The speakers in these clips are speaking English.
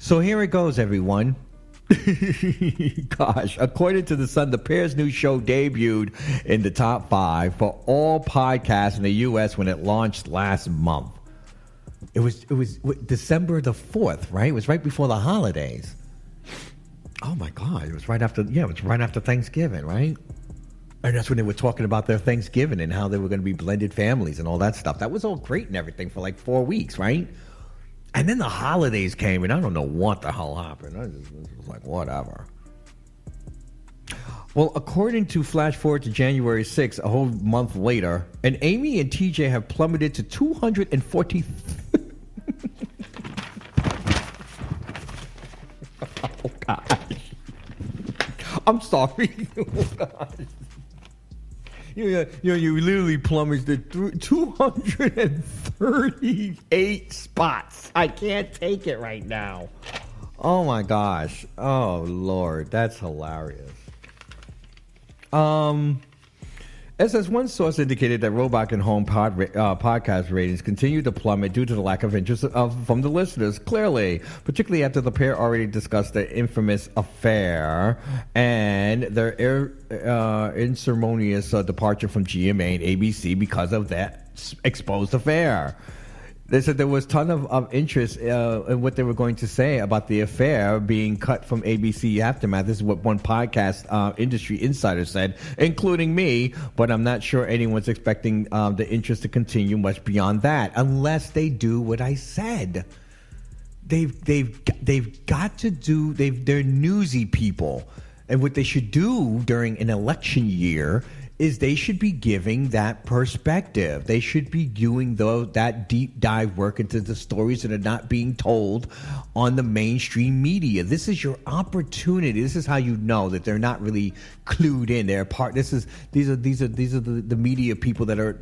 So here it goes, everyone. Gosh, according to The Sun, the pair's new show debuted in the top 5 for all podcasts in the U.S. when it launched last month. It was December the 4th, right? It was right before the holidays. Oh my God! It was right after Thanksgiving, right? And that's when they were talking about their Thanksgiving and how they were going to be blended families and all that stuff. That was all great and everything for like 4 weeks, right? And then the holidays came, and I don't know what the hell happened. I just was like, whatever. Well, according to Flash Forward to January 6th, a whole month later, and Amy and TJ have plummeted to 240. Oh, gosh. I'm sorry. Oh, gosh. You literally plummeted to 238 spots. I can't take it right now. Oh my gosh. Oh Lord, that's hilarious. As one source indicated that Robot and Home podcast ratings continue to plummet due to the lack of interest from the listeners, clearly, particularly after the pair already discussed the infamous affair and their unceremonious departure from GMA and ABC because of that exposed affair. They said there was a ton of interest in what they were going to say about the affair being cut from ABC Aftermath. This is what one podcast industry insider said, including me, but I'm not sure anyone's expecting the interest to continue much beyond that, unless they do what I said. They've got to do, they're newsy people. And what they should do during an election year is they should be giving that perspective. They should be doing that deep dive work into the stories that are not being told on the mainstream media. This is your opportunity. This is how you know that they're not really clued in. They're part. These are the media people that are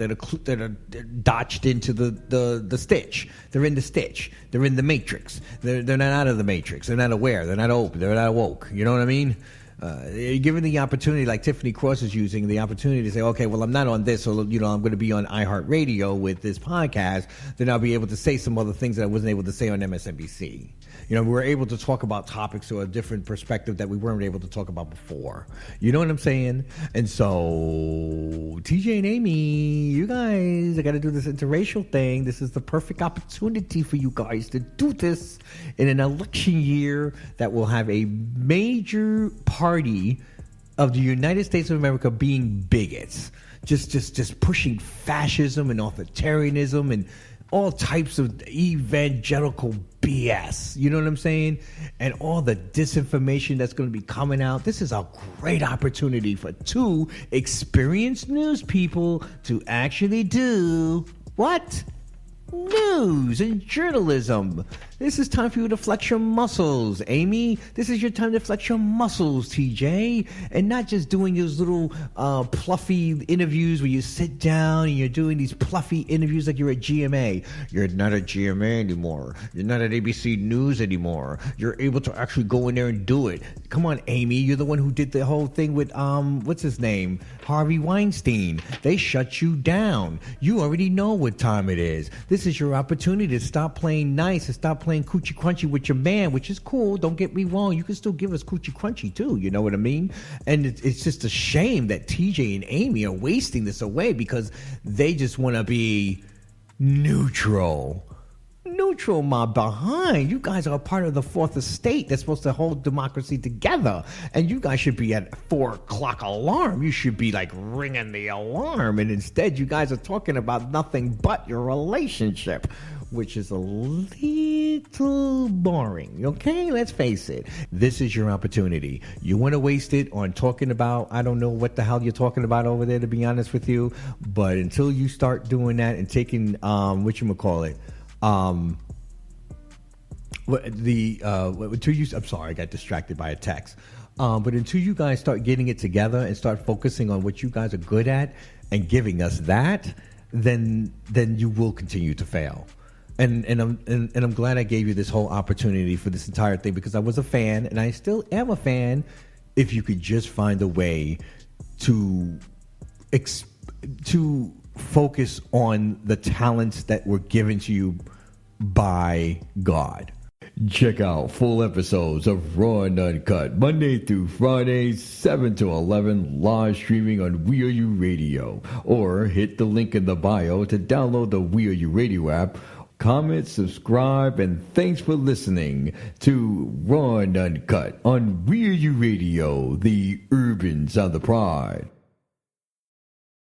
dodged into the stitch. They're in the stitch. They're in the matrix. They're not out of the matrix. They're not aware. They're not open. They're not woke. You know what I mean? Given the opportunity, like Tiffany Cross is using, the opportunity to say, okay, well, I'm not on this, so, I'm going to be on iHeartRadio with this podcast, then I'll be able to say some other things that I wasn't able to say on MSNBC. We were able to talk about topics or a different perspective that we weren't able to talk about before. You know what I'm saying? And so, TJ and Amy, you guys, I got to do this interracial thing. This is the perfect opportunity for you guys to do this in an election year that will have a major party of the United States of America being bigots. Just pushing fascism and authoritarianism and all types of evangelical BS. You know what I'm saying? And all the disinformation that's going to be coming out. This is a great opportunity for two experienced news people to actually do what? News and journalism. This is time for you to flex your muscles, Amy. This is your time to flex your muscles, TJ. And not just doing those little pluffy interviews where you sit down and you're doing these pluffy interviews like you're at GMA. You're not at GMA anymore. You're not at ABC News anymore. You're able to actually go in there and do it. Come on, Amy. You're the one who did the whole thing with, what's his name? Harvey Weinstein. They shut you down. You already know what time it is. This is your opportunity to stop playing nice and stop playing coochie crunchy with your man, which is cool. Don't get me wrong. You can still give us coochie crunchy too. You know what I mean? And it's just a shame that TJ and Amy are wasting this away because they just want to be neutral. Neutral, my behind. You guys are a part of the fourth estate that's supposed to hold democracy together. And you guys should be at 4 o'clock alarm. You should be like ringing the alarm. And instead, you guys are talking about nothing but your relationship, which is a little boring. Okay, let's face it. This is your opportunity. You want to waste it on talking about, I don't know what the hell you're talking about over there, to be honest with you. But until you start doing that and taking, whatchamacallit, I'm sorry, I got distracted by a text. But until you guys start getting it together and start focusing on what you guys are good at and giving us that, then you will continue to fail. And I'm glad I gave you this whole opportunity for this entire thing because I was a fan and I still am a fan. If you could just find a way to focus on the talents that were given to you by God. Check out full episodes of Raw and Uncut Monday through Friday, 7 to 11, live streaming on We Are You Radio. Or hit the link in the bio to download the We Are You Radio app. Comment, subscribe, and thanks for listening to Raw and Uncut on We Are You Radio, the Urban Sound of Pride.